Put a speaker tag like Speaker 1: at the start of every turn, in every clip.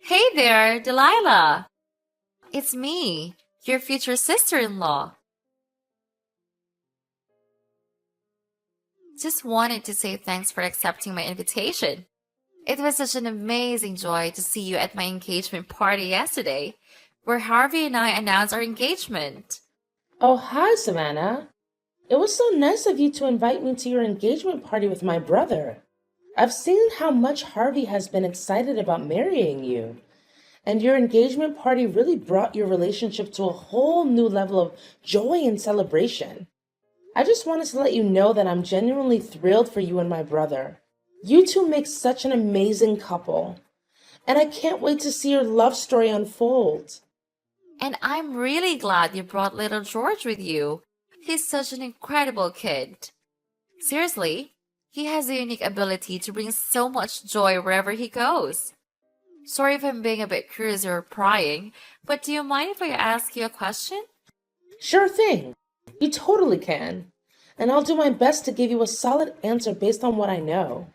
Speaker 1: Hey there, Delilah. It's me, your future sister-in-law. Just wanted to say thanks for accepting my invitation. It was such an amazing joy to see you at my engagement party yesterday, where Harvey and I announced our engagement.
Speaker 2: Oh, hi, Savannah. It was so nice of you to invite me to your engagement party with my brother. I've seen how much Harvey has been excited about marrying you, and your engagement party really brought your relationship to a whole new level of joy and celebration. I just wanted to let you know that I'm genuinely thrilled for you and my brother. You two make such an amazing couple, and I can't wait to see your love story unfold.
Speaker 1: And I'm really glad you brought little George with you. He's such an incredible kid. Seriously, he has a unique ability to bring so much joy wherever he goes. Sorry if I'm being a bit curious or prying, but do you mind if I ask you a question?
Speaker 2: Sure thing. You totally can. And I'll do my best to give you a solid answer based on what I know.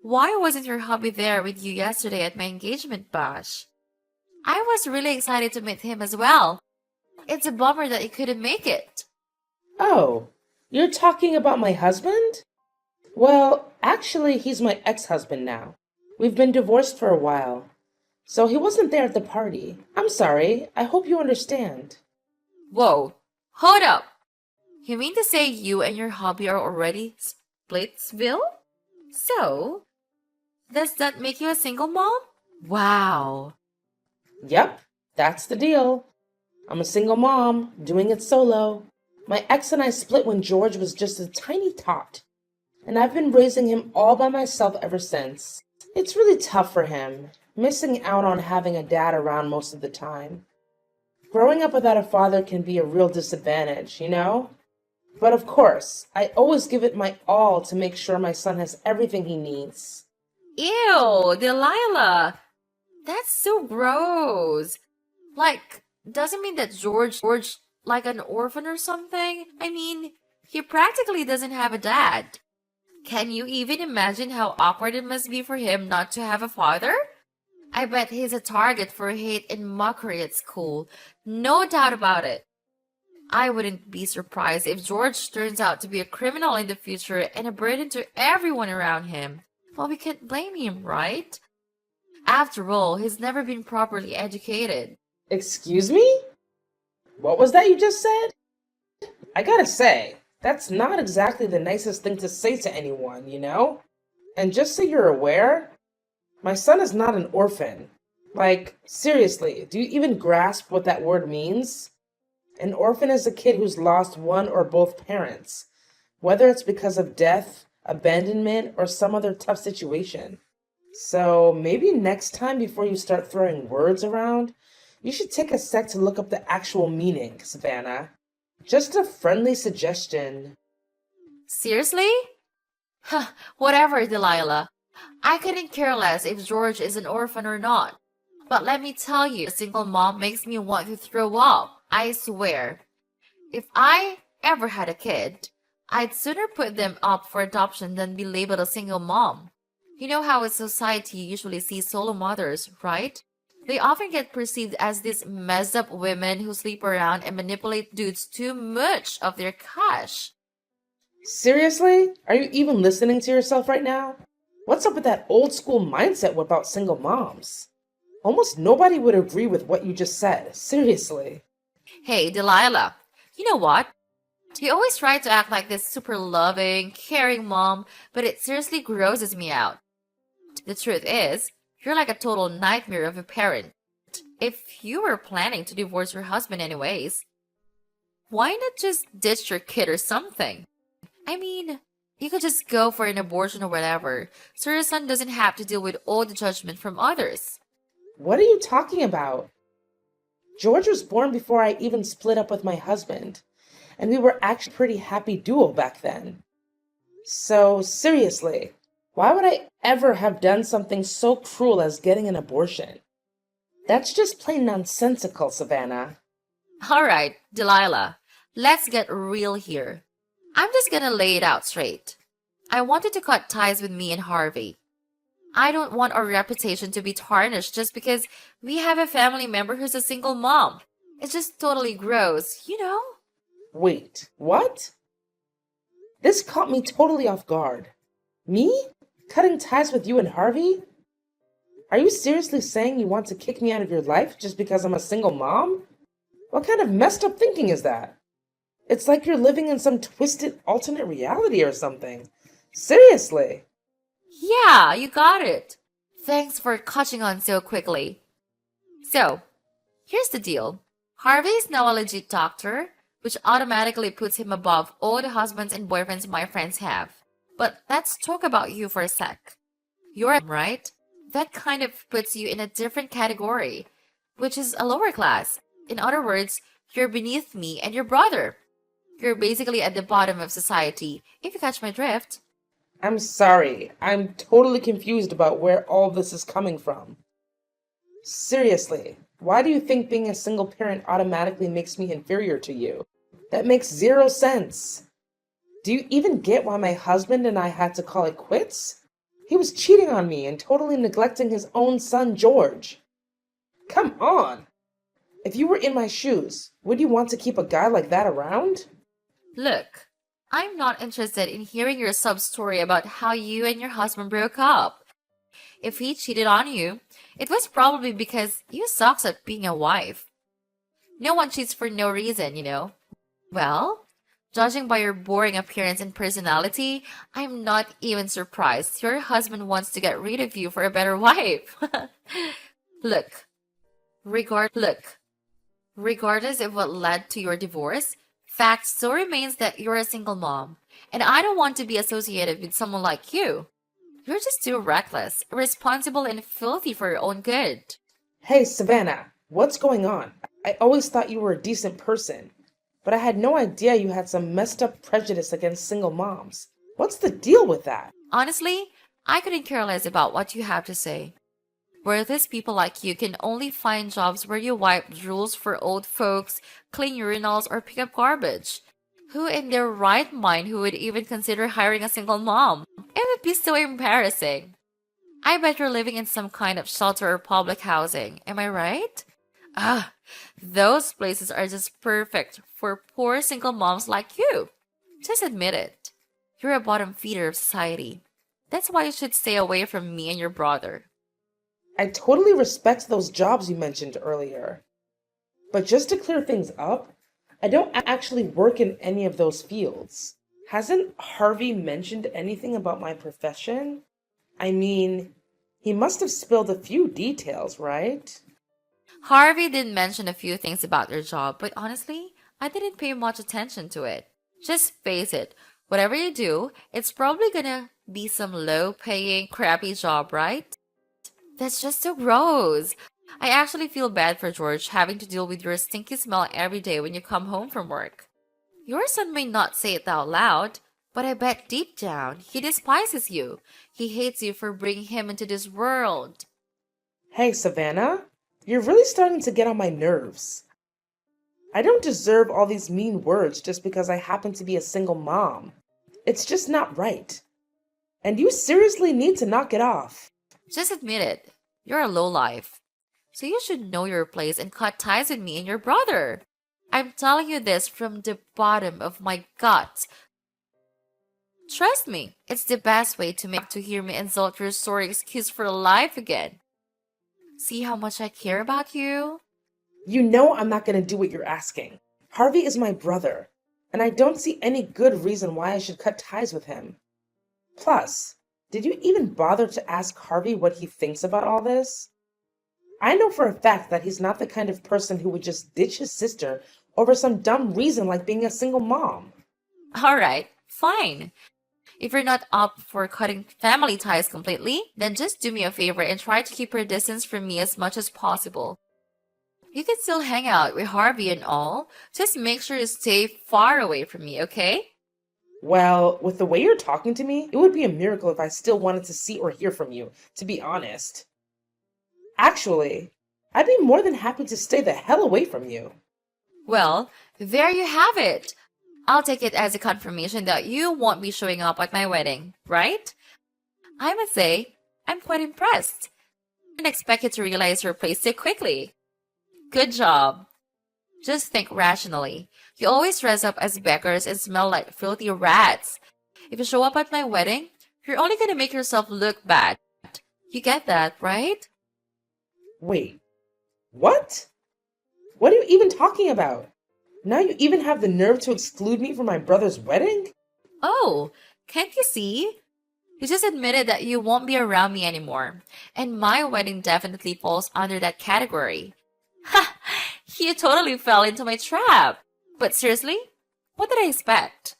Speaker 1: Why wasn't your hubby there with you yesterday at my engagement bash? I was really excited to meet him as well. It's a bummer that he couldn't make it.
Speaker 2: Oh, you're talking about my husband? Well, actually, he's my ex-husband now. We've been divorced for a while. So he wasn't there at the party. I'm sorry. I hope you understand.
Speaker 1: Whoa, hold up. You mean to say you and your hubby are already Splitsville? So, does that make you a single mom? Wow.
Speaker 2: Yep, that's the deal. I'm a single mom, doing it solo. My ex and I split when George was just a tiny tot, and I've been raising him all by myself ever since. It's really tough for him, missing out on having a dad around most of the time. Growing up without a father can be a real disadvantage, you know? But of course, I always give it my all to make sure my son has everything he needs.
Speaker 1: Ew, Delilah. That's so gross. Like, doesn't mean that George, like an orphan or something? I mean, he practically doesn't have a dad. Can you even imagine how awkward it must be for him not to have a father? I bet he's a target for hate and mockery at school. No doubt about it. I wouldn't be surprised if George turns out to be a criminal in the future and a burden to everyone around him. Well, we can't blame him, right? After all, he's never been properly educated.
Speaker 2: Excuse me? What was that you just said? I gotta say, that's not exactly the nicest thing to say to anyone, you know? And just so you're aware, my son is not an orphan. Like, seriously, do you even grasp what that word means? An orphan is a kid who's lost one or both parents, whether it's because of death, abandonment, or some other tough situation. So maybe next time before you start throwing words around, you should take a sec to look up the actual meaning, Savannah. Just a friendly suggestion.
Speaker 1: Seriously? Huh, whatever, Delilah. I couldn't care less if George is an orphan or not. But let me tell you, a single mom makes me want to throw up. I swear. If I ever had a kid, I'd sooner put them up for adoption than be labeled a single mom. You know how in society you usually see solo mothers, right? They often get perceived as these messed up women who sleep around and manipulate dudes too much of their cash.
Speaker 2: Seriously? Are you even listening to yourself right now? What's up with that old school mindset about single moms? Almost nobody would agree with what you just said. Seriously.
Speaker 1: Hey, Delilah, you know what? You always try to act like this super loving, caring mom, but it seriously grosses me out. The truth is, you're like a total nightmare of a parent. If you were planning to divorce your husband anyways, why not just ditch your kid or something? I mean, you could just go for an abortion or whatever, so your son doesn't have to deal with all the judgment from others.
Speaker 2: What are you talking about? George was born before I even split up with my husband, and we were actually a pretty happy duo back then. So, seriously, why would I ever have done something so cruel as getting an abortion? That's just plain nonsensical, Savannah.
Speaker 1: Alright, Delilah, let's get real here. I'm just gonna lay it out straight. I wanted to cut ties with me and Harvey. I don't want our reputation to be tarnished just because we have a family member who's a single mom. It's just totally gross, you know?
Speaker 2: Wait, what? This caught me totally off guard. Me? Cutting ties with you and Harvey? Are you seriously saying you want to kick me out of your life just because I'm a single mom? What kind of messed up thinking is that? It's like you're living in some twisted alternate reality or something. Seriously.
Speaker 1: Yeah, you got it. Thanks for catching on so quickly. So, here's the deal. Harvey is now a legit doctor, which automatically puts him above all the husbands and boyfriends my friends have. But let's talk about you for a sec. You're right. That kind of puts you in a different category, which is a lower class. In other words, you're beneath me and your brother. You're basically at the bottom of society, if you catch my drift.
Speaker 2: I'm sorry. I'm totally confused about where all this is coming from. Seriously, why do you think being a single parent automatically makes me inferior to you? That makes zero sense. Do you even get why my husband and I had to call it quits? He was cheating on me and totally neglecting his own son, George. Come on! If you were in my shoes, would you want to keep a guy like that around?
Speaker 1: Look, I'm not interested in hearing your sub story about how you and your husband broke up. If he cheated on you, it was probably because you sucks at being a wife. No one cheats for no reason, you know. Well, judging by your boring appearance and personality, I'm not even surprised your husband wants to get rid of you for a better wife. Look, regardless of what led to your divorce, fact still remains that you're a single mom, and I don't want to be associated with someone like you. You're just too reckless, irresponsible, and filthy for your own good.
Speaker 2: Hey, Savannah, what's going on? I always thought you were a decent person, but I had no idea you had some messed up prejudice against single moms. What's the deal with that?
Speaker 1: Honestly, I couldn't care less about what you have to say. Worthless people like you can only find jobs where you wipe drools for old folks, clean urinals, or pick up garbage. Who in their right mind who would even consider hiring a single mom? It would be so embarrassing. I bet you're living in some kind of shelter or public housing. Am I right? Ah, those places are just perfect for poor single moms like you. Just admit it. You're a bottom feeder of society. That's why you should stay away from me and your brother.
Speaker 2: I totally respect those jobs you mentioned earlier. But just to clear things up, I don't actually work in any of those fields. Hasn't Harvey mentioned anything about my profession? I mean, he must have spilled a few details, right?
Speaker 1: Harvey did mention a few things about your job, but honestly, I didn't pay much attention to it. Just face it, whatever you do, it's probably gonna be some low paying, crappy job, right? That's just so gross. I actually feel bad for George having to deal with your stinky smell every day when you come home from work. Your son may not say it out loud, but I bet deep down he despises you. He hates you for bringing him into this world.
Speaker 2: Hey, Savannah, you're really starting to get on my nerves. I don't deserve all these mean words just because I happen to be a single mom. It's just not right. And you seriously need to knock it off.
Speaker 1: Just admit it. You're a lowlife. So you should know your place and cut ties with me and your brother. I'm telling you this from the bottom of my gut. Trust me, it's the best way to hear me insult your sorry excuse for life again. See how much I care about you?
Speaker 2: You know I'm not going to do what you're asking. Harvey is my brother, and I don't see any good reason why I should cut ties with him. Plus, did you even bother to ask Harvey what he thinks about all this? I know for a fact that he's not the kind of person who would just ditch his sister over some dumb reason like being a single mom.
Speaker 1: Alright, fine. If you're not up for cutting family ties completely, then just do me a favor and try to keep your distance from me as much as possible. You can still hang out with Harvey and all, just make sure you stay far away from me, okay?
Speaker 2: Well, with the way you're talking to me, it would be a miracle if I still wanted to see or hear from you, to be honest. Actually, I'd be more than happy to stay the hell away from you.
Speaker 1: Well, there you have it. I'll take it as a confirmation that you won't be showing up at my wedding, right? I must say, I'm quite impressed. I didn't expect you to realize your place so quickly. Good job. Just think rationally. You always dress up as beggars and smell like filthy rats. If you show up at my wedding, you're only gonna make yourself look bad. You get that, right?
Speaker 2: Wait, what? What are you even talking about? Now you even have the nerve to exclude me from my brother's wedding?
Speaker 1: Oh, can't you see? You just admitted that you won't be around me anymore, and my wedding definitely falls under that category. Ha! You totally fell into my trap. But seriously, what did I expect?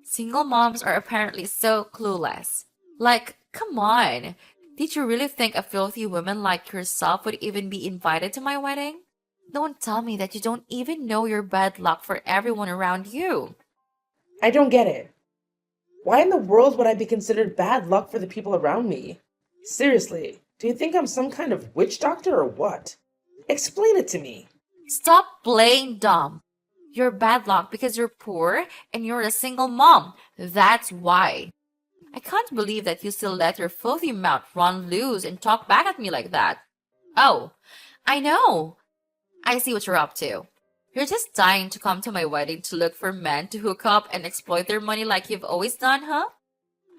Speaker 1: Single moms are apparently so clueless. Like, come on. Did you really think a filthy woman like yourself would even be invited to my wedding? Don't tell me that you don't even know your bad luck for everyone around you.
Speaker 2: I don't get it. Why in the world would I be considered bad luck for the people around me? Seriously, do you think I'm some kind of witch doctor or what? Explain it to me.
Speaker 1: Stop playing dumb. You're bad luck because you're poor and you're a single mom. That's why. I can't believe that you still let your filthy mouth run loose and talk back at me like that. Oh, I know. I see what you're up to. You're just dying to come to my wedding to look for men to hook up and exploit their money like you've always done, huh?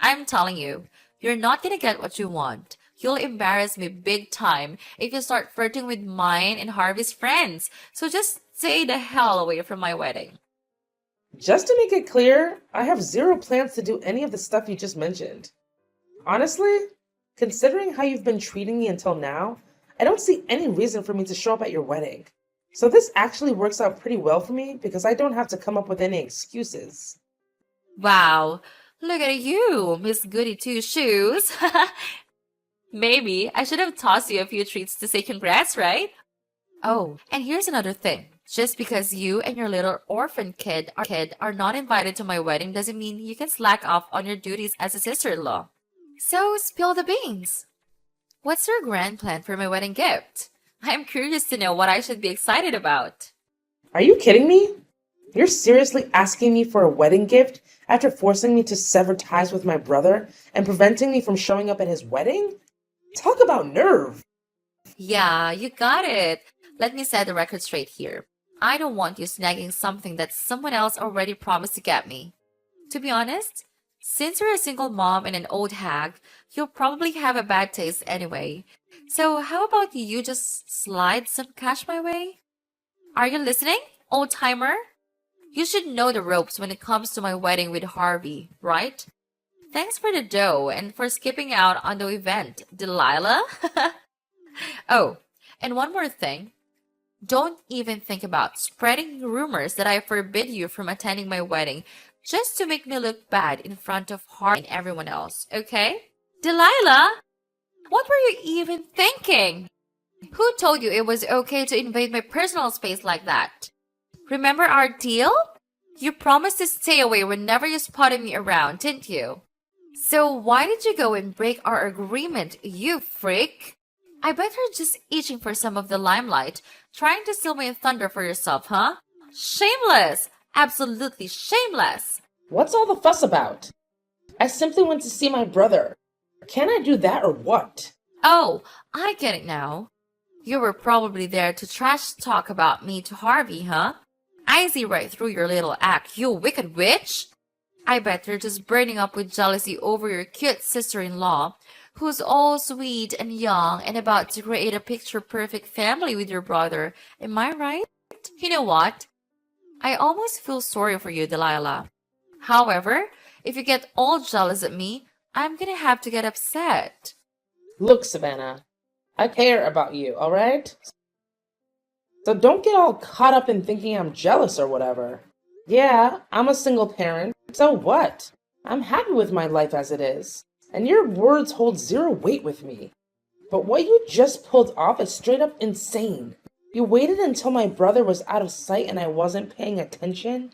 Speaker 1: I'm telling you, you're not gonna get what you want. You'll embarrass me big time if you start flirting with mine and Harvey's friends. So just stay the hell away from my wedding.
Speaker 2: Just to make it clear, I have zero plans to do any of the stuff you just mentioned. Honestly, considering how you've been treating me until now, I don't see any reason for me to show up at your wedding. So this actually works out pretty well for me because I don't have to come up with any excuses.
Speaker 1: Wow, look at you, Miss Goody Two Shoes. Maybe I should have tossed you a few treats to say congrats, right? Oh, and here's another thing. Just because you and your little orphan kid are not invited to my wedding doesn't mean you can slack off on your duties as a sister-in-law. So spill the beans. What's your grand plan for my wedding gift? I'm curious to know what I should be excited about.
Speaker 2: Are you kidding me? You're seriously asking me for a wedding gift after forcing me to sever ties with my brother and preventing me from showing up at his wedding? Talk about nerve.
Speaker 1: Yeah, you got it. Let me set the record straight here. I don't want you snagging something that someone else already promised to get me. To be honest, since you're a single mom and an old hag, you'll probably have a bad taste anyway. So how about you just slide some cash my way? Are you listening, old timer? You should know the ropes when it comes to my wedding with Harvey, right? Thanks for the dough and for skipping out on the event, Delilah. Oh, and one more thing. Don't even think about spreading rumors that I forbid you from attending my wedding just to make me look bad in front of Harvey and everyone else, okay? Delilah, what were you even thinking? Who told you it was okay to invade my personal space like that? Remember our deal? You promised to stay away whenever you spotted me around, didn't you? So why did you go and break our agreement, you freak? I bet you're just itching for some of the limelight, trying to steal my thunder for yourself, huh? Shameless! Absolutely shameless!
Speaker 2: What's all the fuss about? I simply went to see my brother. Can I do that or what?
Speaker 1: Oh, I get it now. You were probably there to trash talk about me to Harvey, huh? I see right through your little act, you wicked witch! I bet you're just burning up with jealousy over your cute sister-in-law, who's all sweet and young and about to create a picture-perfect family with your brother. Am I right? You know what? I almost feel sorry for you, Delilah. However, if you get all jealous at me, I'm gonna have to get upset.
Speaker 2: Look, Savannah, I care about you, alright? So don't get all caught up in thinking I'm jealous or whatever. Yeah, I'm a single parent. So what? I'm happy with my life as it is. And your words hold zero weight with me. But what you just pulled off is straight up insane. You waited until my brother was out of sight and I wasn't paying attention,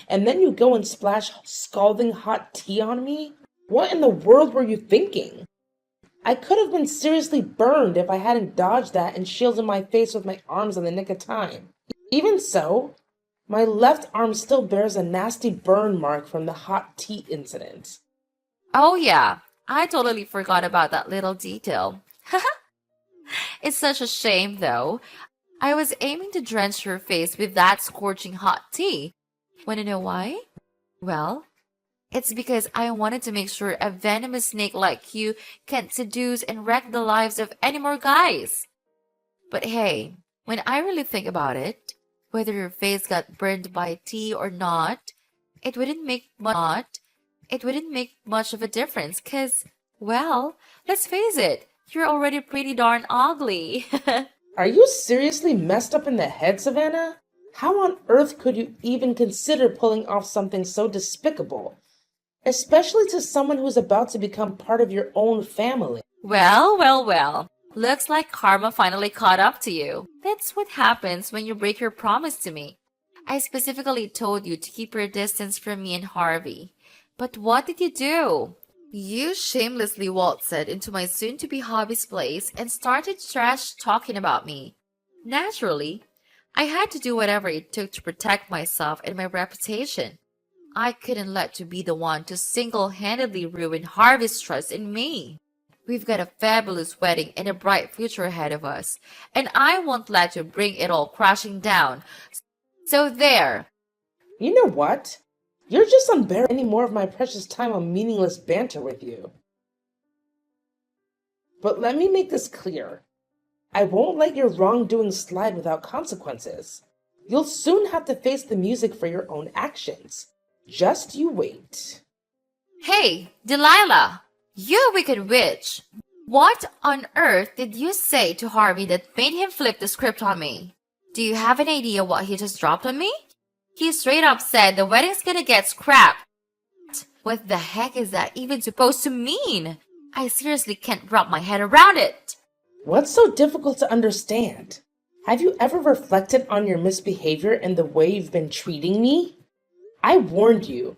Speaker 2: and then you go and splash scalding hot tea on me? What in the world were you thinking? I could have been seriously burned if I hadn't dodged that and shielded my face with my arms in the nick of time. Even so, my left arm still bears a nasty burn mark from the hot tea incident.
Speaker 1: Oh yeah, I totally forgot about that little detail. It's such a shame, though. I was aiming to drench her face with that scorching hot tea. Wanna know why? Well, it's because I wanted to make sure a venomous snake like you can't seduce and wreck the lives of any more guys. But hey, when I really think about it, whether your face got burned by tea or not, it wouldn't make much of a difference, 'cause, well, let's face it, you're already pretty darn ugly.
Speaker 2: Are you seriously messed up in the head, Savannah? How on earth could you even consider pulling off something so despicable? Especially to someone who's about to become part of your own family.
Speaker 1: Well. Looks like karma finally caught up to you. That's what happens when you break your promise to me. I specifically told you to keep your distance from me and Harvey. But what did you do? You shamelessly waltzed into my soon-to-be hobby's place and started trash talking about me. Naturally, I had to do whatever it took to protect myself and my reputation. I couldn't let you be the one to single-handedly ruin Harvey's trust in me. We've got a fabulous wedding and a bright future ahead of us, and I won't let you bring it all crashing down. So there.
Speaker 2: You know what? You're just unbearable any more of my precious time on meaningless banter with you. But let me make this clear. I won't let your wrongdoing slide without consequences. You'll soon have to face the music for your own actions. Just you wait.
Speaker 1: Hey, Delilah! You wicked witch! What on earth did you say to Harvey that made him flip the script on me? Do you have an idea what he just dropped on me? He straight up said the wedding's gonna get scrapped. What the heck is that even supposed to mean? I seriously can't wrap my head around it.
Speaker 2: What's so difficult to understand? Have you ever reflected on your misbehavior and the way you've been treating me? I warned you.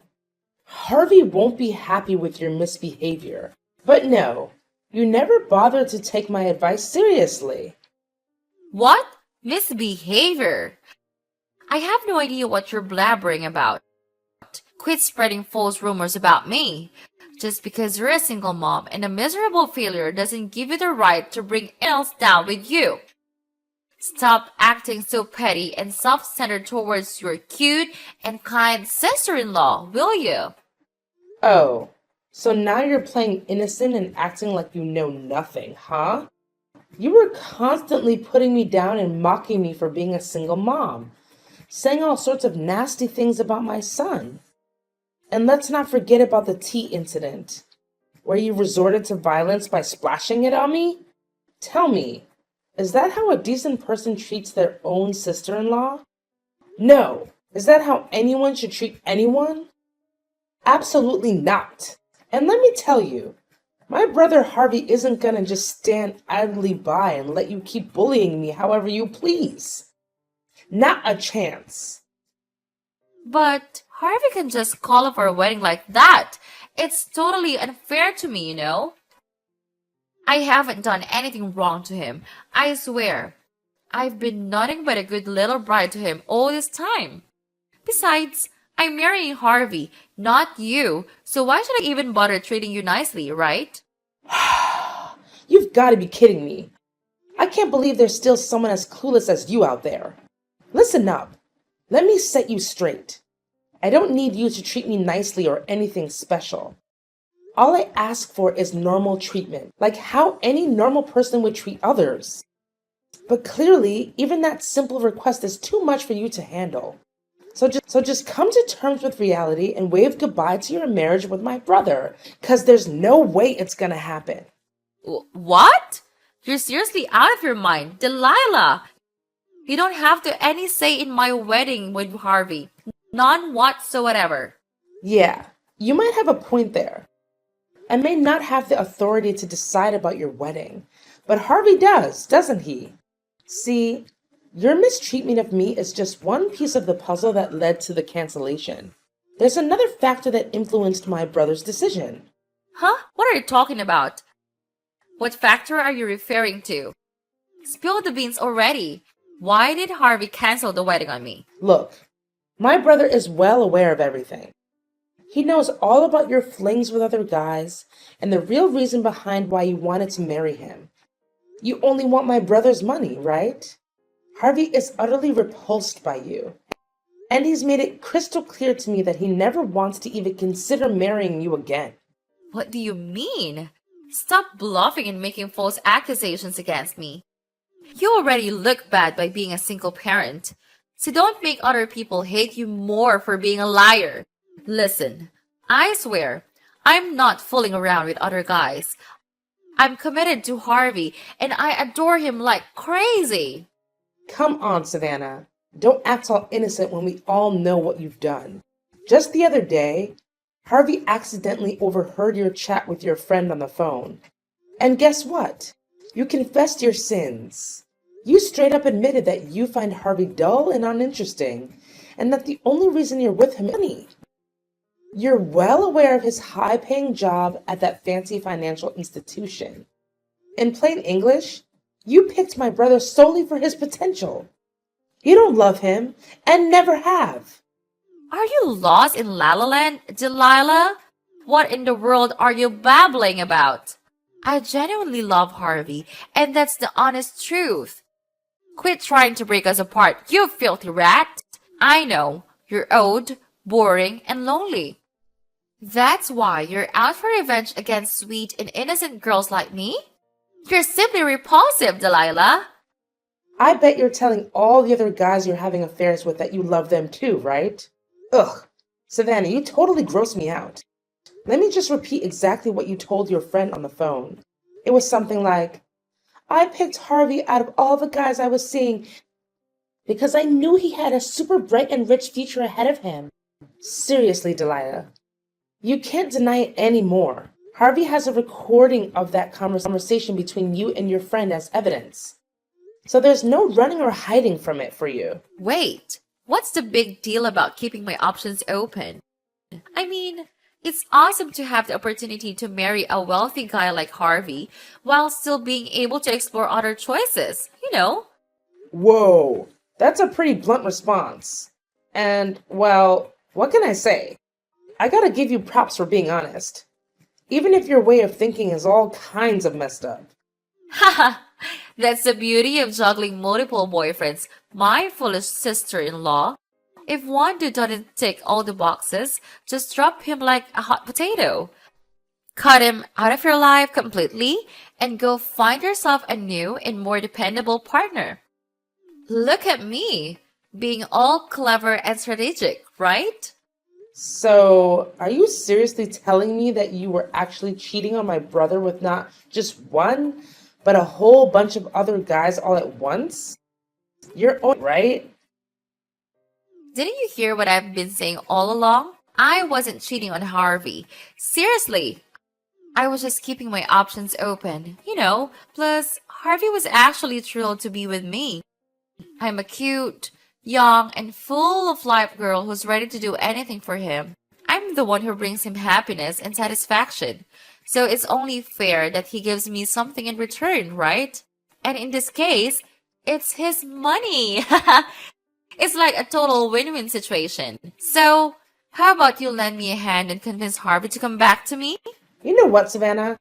Speaker 2: Harvey won't be happy with your misbehavior. But no, you never bothered to take my advice seriously.
Speaker 1: What? Misbehavior? I have no idea what you're blabbering about. Quit spreading false rumors about me. Just because you're a single mom and a miserable failure doesn't give you the right to bring else down with you. Stop acting so petty and self-centered towards your cute and kind sister-in-law, will you?
Speaker 2: Oh, so now you're playing innocent and acting like you know nothing, huh? You were constantly putting me down and mocking me for being a single mom, saying all sorts of nasty things about my son. And let's not forget about the tea incident, where you resorted to violence by splashing it on me? Tell me, is that how a decent person treats their own sister-in-law? No. Is that how anyone should treat anyone? Absolutely not. And let me tell you, my brother Harvey isn't gonna just stand idly by and let you keep bullying me however you please. Not a chance.
Speaker 1: But Harvey can just call off our wedding like that. It's totally unfair to me, you know? I haven't done anything wrong to him. I swear. I've been nothing but a good little bride to him all this time. Besides, I'm marrying Harvey, not you, so why should I even bother treating you nicely, right?
Speaker 2: You've got to be kidding me. I can't believe there's still someone as clueless as you out there. Listen up. Let me set you straight. I don't need you to treat me nicely or anything special. All I ask for is normal treatment, like how any normal person would treat others. But clearly, even that simple request is too much for you to handle. So just come to terms with reality and wave goodbye to your marriage with my brother, because there's no way it's gonna happen.
Speaker 1: What? You're seriously out of your mind, Delilah! You don't have any say in my wedding with Harvey. None whatsoever.
Speaker 2: Yeah, you might have a point there. I may not have the authority to decide about your wedding, but Harvey does, doesn't he? See, your mistreatment of me is just one piece of the puzzle that led to the cancellation. There's another factor that influenced my brother's decision.
Speaker 1: Huh? What are you talking about? What factor are you referring to? Spill the beans already. Why did Harvey cancel the wedding on me?
Speaker 2: Look, my brother is well aware of everything. He knows all about your flings with other guys and the real reason behind why you wanted to marry him. You only want my brother's money, right? Harvey is utterly repulsed by you. And he's made it crystal clear to me that he never wants to even consider marrying you again.
Speaker 1: What do you mean? Stop bluffing and making false accusations against me. You already look bad by being a single parent, so don't make other people hate you more for being a liar. Listen, I swear, I'm not fooling around with other guys. I'm committed to Harvey, and I adore him like crazy.
Speaker 2: Come on, Savannah. Don't act all innocent when we all know what you've done. Just the other day, Harvey accidentally overheard your chat with your friend on the phone. And guess what? You confessed your sins. You straight up admitted that you find Harvey dull and uninteresting, and that the only reason you're with him is money. You're well aware of his high-paying job at that fancy financial institution. In plain English, you picked my brother solely for his potential. You don't love him, and never have.
Speaker 1: Are you lost in La La Land, Delilah? What in the world are you babbling about? I genuinely love Harvey, and that's the honest truth. Quit trying to break us apart, you filthy rat. I know, you're old, boring, and lonely. That's why you're out for revenge against sweet and innocent girls like me? You're simply repulsive, Delilah.
Speaker 2: I bet you're telling all the other guys you're having affairs with that you love them too, right? Ugh, Savannah, you totally gross me out. Let me just repeat exactly what you told your friend on the phone. It was something like, I picked Harvey out of all the guys I was seeing because I knew he had a super bright and rich future ahead of him. Seriously, Delilah, you can't deny it anymore. Harvey has a recording of that conversation between you and your friend as evidence. So there's no running or hiding from it for you.
Speaker 1: Wait, what's the big deal about keeping my options open? I mean, it's awesome to have the opportunity to marry a wealthy guy like Harvey while still being able to explore other choices, you know?
Speaker 2: Whoa, that's a pretty blunt response. And, well, what can I say? I gotta give you props for being honest. Even if your way of thinking is all kinds of messed up.
Speaker 1: Haha, that's the beauty of juggling multiple boyfriends, my foolish sister-in-law. If one dude doesn't tick all the boxes, just drop him like a hot potato. Cut him out of your life completely and go find yourself a new and more dependable partner. Look at me, being all clever and strategic, right?
Speaker 2: So, are you seriously telling me that you were actually cheating on my brother with not just one, but a whole bunch of other guys all at once? You're right?
Speaker 1: Didn't you hear what I've been saying all along? I wasn't cheating on Harvey. Seriously. I was just keeping my options open, you know. Plus, Harvey was actually thrilled to be with me. I'm a cute, young, and full of life girl who's ready to do anything for him. I'm the one who brings him happiness and satisfaction. So it's only fair that he gives me something in return, right? And in this case, it's his money. It's like a total win-win situation. So, how about you lend me a hand and convince Harvey to come back to me?
Speaker 2: You know what, Savannah?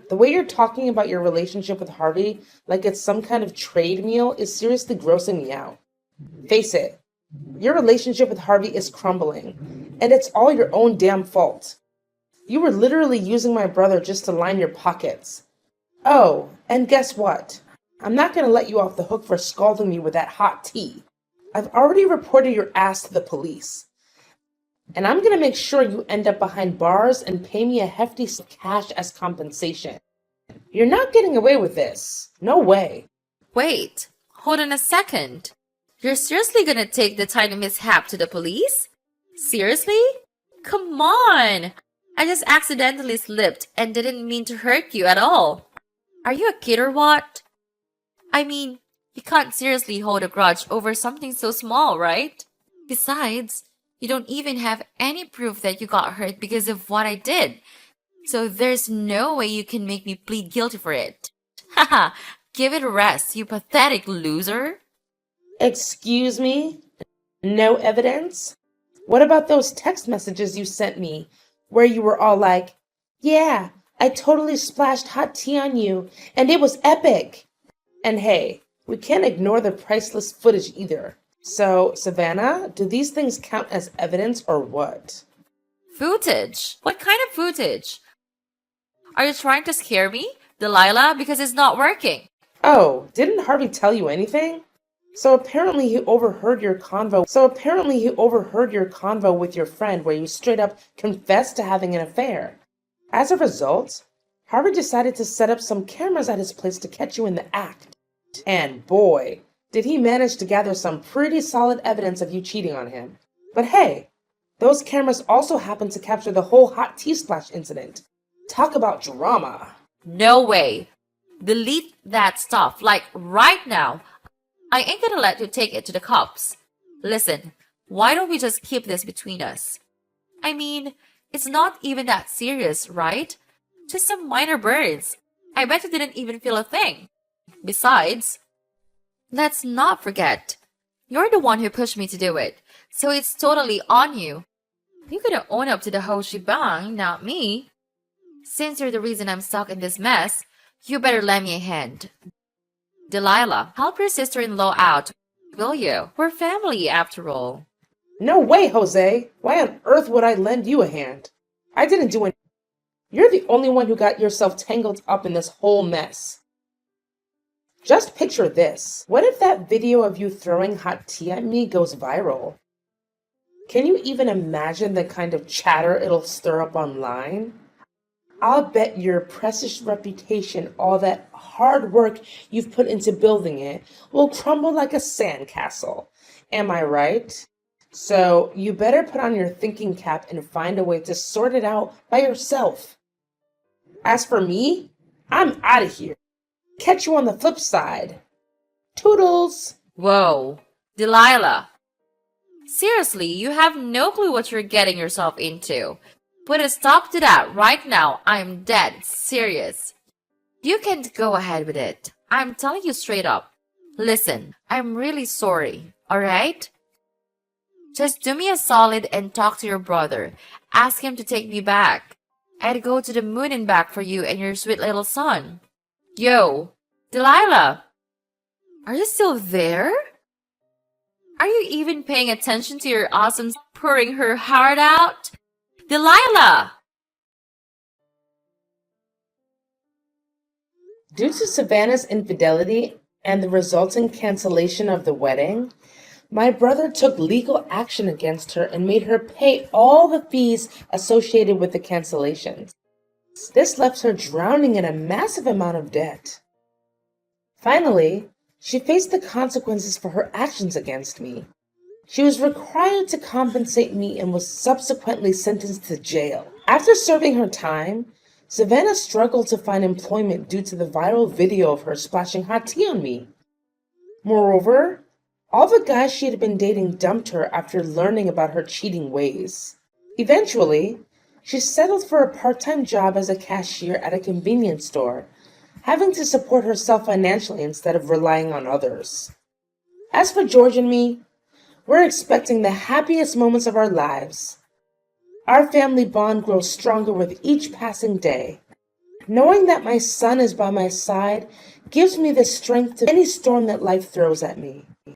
Speaker 2: The way you're talking about your relationship with Harvey like it's some kind of trade meal is seriously grossing me out. Face it, your relationship with Harvey is crumbling, and it's all your own damn fault. You were literally using my brother just to line your pockets. Oh, and guess what? I'm not going to let you off the hook for scalding me with that hot tea. I've already reported your ass to the police. And I'm going to make sure you end up behind bars and pay me a hefty sum of cash as compensation. You're not getting away with this. No way.
Speaker 1: Wait, hold on a second. You're seriously gonna take the tiny mishap to the police? Seriously? Come on! I just accidentally slipped and didn't mean to hurt you at all. Are you a kid or what? I mean, you can't seriously hold a grudge over something so small, right? Besides, you don't even have any proof that you got hurt because of what I did. So there's no way you can make me plead guilty for it. Haha, give it a rest, you pathetic loser.
Speaker 2: Excuse me? No evidence? What about those text messages you sent me where you were all like, yeah, I totally splashed hot tea on you and it was epic. And hey, we can't ignore the priceless footage either. So, Savannah, do these things count as evidence or what?
Speaker 1: Footage? What kind of footage? Are you trying to scare me, Delilah? Because it's not working.
Speaker 2: Oh, didn't Harvey tell you anything? So apparently he overheard your convo with your friend where you straight up confessed to having an affair. As a result, Harvey decided to set up some cameras at his place to catch you in the act. And boy, did he manage to gather some pretty solid evidence of you cheating on him. But hey, those cameras also happened to capture the whole hot tea splash incident. Talk about drama.
Speaker 1: No way. Delete that stuff, like right now. I ain't gonna let you take it to the cops. Listen, why don't we just keep this between us? I mean, it's not even that serious, right? Just some minor burns. I bet you didn't even feel a thing. Besides, let's not forget, you're the one who pushed me to do it, so it's totally on you. You could own up to the whole shebang, not me. Since you're the reason I'm stuck in this mess, you better lend me a hand. Delilah, help your sister-in-law out, will you? We're family, after all.
Speaker 2: No way, Jose. Why on earth would I lend you a hand? I didn't do anything. You're the only one who got yourself tangled up in this whole mess. Just picture this. What if that video of you throwing hot tea at me goes viral? Can you even imagine the kind of chatter it'll stir up online? I'll bet your precious reputation, all that hard work you've put into building it, will crumble like a sandcastle. Am I right? So you better put on your thinking cap and find a way to sort it out by yourself. As for me, I'm out of here. Catch you on the flip side. Toodles!
Speaker 1: Whoa, Delilah. Seriously, you have no clue what you're getting yourself into. Put a stop to that right now. I'm dead serious. You can't go ahead with it. I'm telling you straight up. Listen, I'm really sorry, alright? Just do me a solid and talk to your brother. Ask him to take me back. I'd go to the moon and back for you and your sweet little son. Yo, Delilah! Are you still there? Are you even paying attention to your awesome pouring her heart out? Delilah!
Speaker 2: Due to Savannah's infidelity and the resulting cancellation of the wedding, my brother took legal action against her and made her pay all the fees associated with the cancellations. This left her drowning in a massive amount of debt. Finally, she faced the consequences for her actions against me. She was required to compensate me and was subsequently sentenced to jail. After serving her time, Savannah struggled to find employment due to the viral video of her splashing hot tea on me. Moreover, all the guys she had been dating dumped her after learning about her cheating ways. Eventually, she settled for a part-time job as a cashier at a convenience store, having to support herself financially instead of relying on others. As for George and me, we're expecting the happiest moments of our lives. Our family bond grows stronger with each passing day. Knowing that my son is by my side gives me the strength to any storm that life throws at me.